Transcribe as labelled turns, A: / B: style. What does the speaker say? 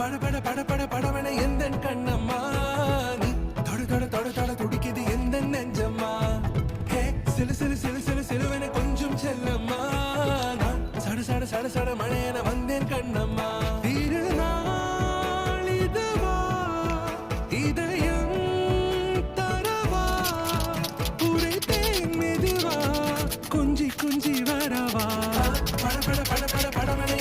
A: பட பட பட படவன எந்தன் கண்ணம்மா நீ தொட தொட தொட தொட துடிக்குது எந்த நெஞ்சம்மா ஹே சிலு சிலு சிலு சிலு சிலுவன கொஞ்சம் செல்லம்மா நான் சட சட சட சட மழையன வந்தேன் கண்ணம்மா திருநாள் இதுவா இதயம் தரவா உரைத்தேன் மெதுவா கொஞ்சி கொஞ்சி வரவா பட பட பட பட படவன